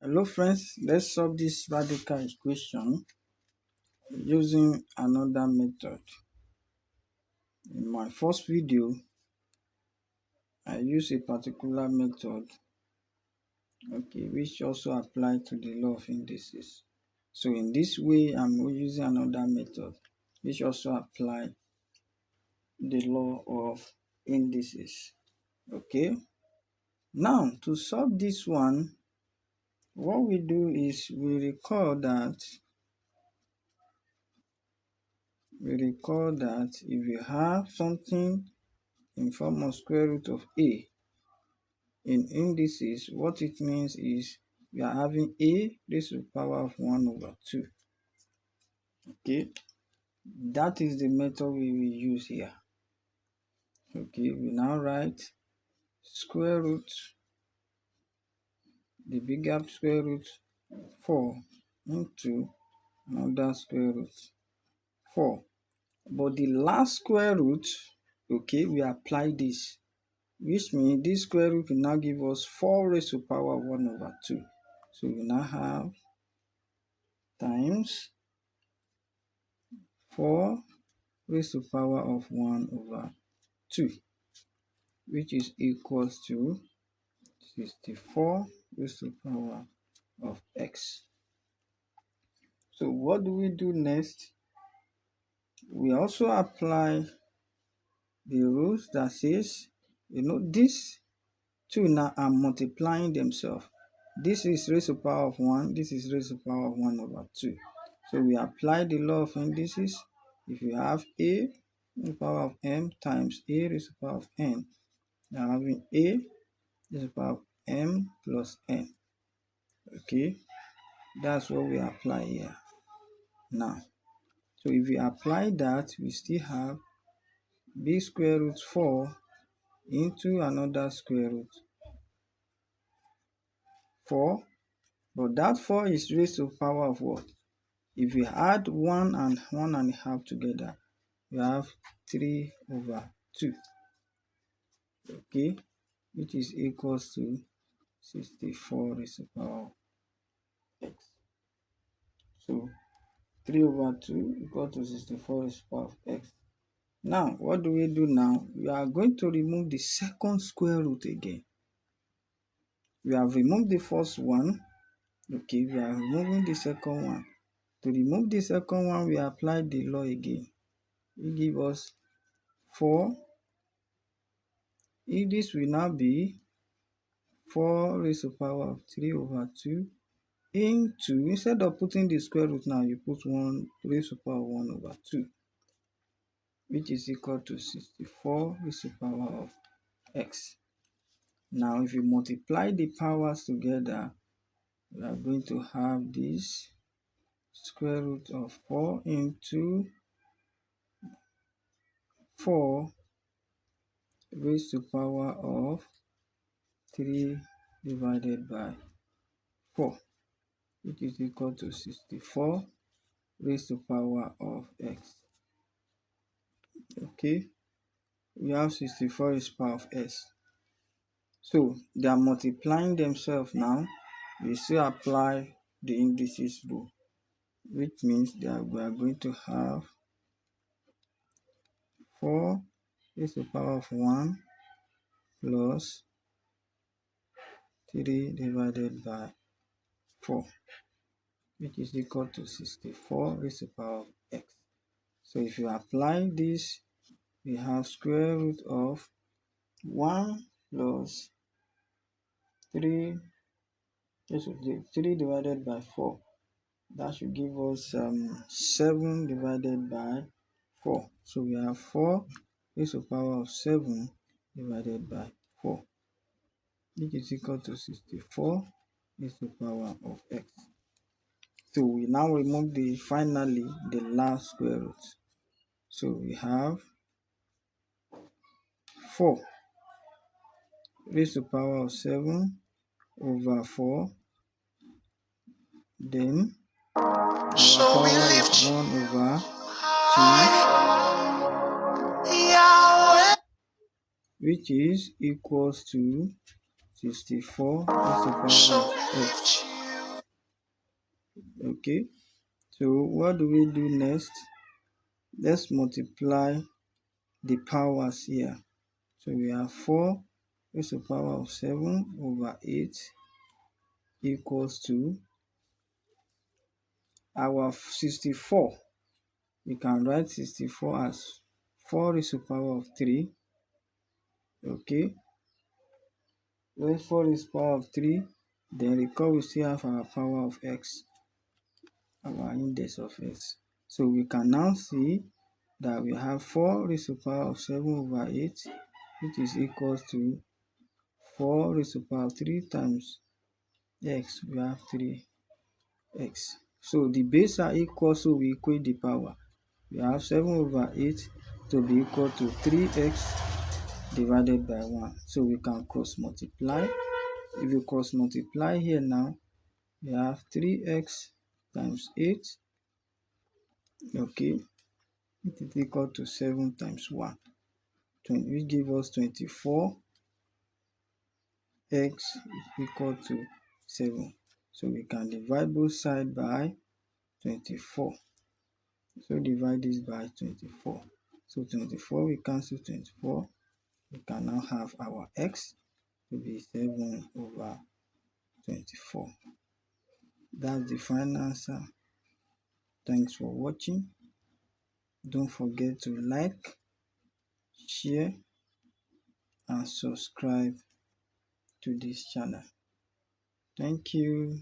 Hello friends, let's solve this radical equation using another method. In my first video, I used a particular method, which also applied to the law of indices. So in this way, I'm using another method, which also apply the law of indices. Okay. Now to solve this one, what we do is we recall that if you have something in form of square root of a in indices, what it means is we are having a raised to the power of 1 over 2. Okay, that is the method we will use here. Okay, we now write square root, the bigger square root 4 into another square root 4. But the last square root, we apply this, which means this square root will now give us 4 raised to the power of 1 over 2. So we now have times 4 raised to the power of 1 over 2, which is equals to 64 raised to the power of x. So what do we do next? We also apply the rules that says, these two now are multiplying themselves. This is raised to the power of 1, this is raised to the power of 1 over 2. So we apply the law of indices. If you have a to the power of m times a raised to the power of n, you are having a raised to the power of m plus n. Okay, that's what we apply here now. So if we apply that, we still have b square root 4 into another square root 4, but that 4 is raised to the power of what? If we add 1 and 1.5 together, we have 3 over 2, okay, which is equals to 64 raised to the power of x. So 3 over 2 equal to 64 raised to the power of x. Now, what do we do now? We are going to remove the second square root again. We have removed the first one. Okay, we are removing the second one. To remove the second one, we apply the law again. It gives us 4. This will now be 4 raised to the power of 3 over 2 into, instead of putting the square root now, you put 1 raised to the power of 1 over 2, which is equal to 64 raised to the power of x. Now, if you multiply the powers together, we are going to have this square root of 4 into 4 raised to the power of 3 divided by 4, which is equal to 64 raised to the power of x. Okay, we have 64 raised to the power of x. So they are multiplying themselves now. We still apply the indices rule, which means that we are going to have 4 raised to the power of 1 plus 3 divided by 4, which is equal to 64 raised to the power of x. So if you apply this, we have square root of 1 plus 3 divided by 4. That should give us 7 divided by 4. So we have 4 raised to the power of 7 divided by 4, which is equal to 64 raised to the power of x. So we now remove finally the last square root. So we have 4 raised to the power of 7 over 4, then our power is 1 over 2, which is equals to 64 raised to the power of x. Okay, so what do we do next? Let's multiply the powers here. So we have 4 raised to the power of 7 over 8 equals to our 64. We can write 64 as 4 raised to the power of 3. Okay, when 4 is power of 3, then recall we still have our power of x, our index of x. So we can now see that we have 4 raised to the power of 7 over 8, which is equals to 4 raised to the power of 3 times x. We have 3x. So the base are equal, so we equate the power. We have 7 over 8 to be equal to 3x divided by 1. So we can cross multiply. If you cross multiply here now, we have 3x times 8, okay, it is equal to 7 times 1, which give us 24. X is equal to 7. So we can divide both sides by 24. So divide this by 24. So 24, we cancel 24. We can now have our x to be 7 over 24. That's the final answer. Thanks for watching. Don't forget to like, share, and subscribe to this channel. Thank you.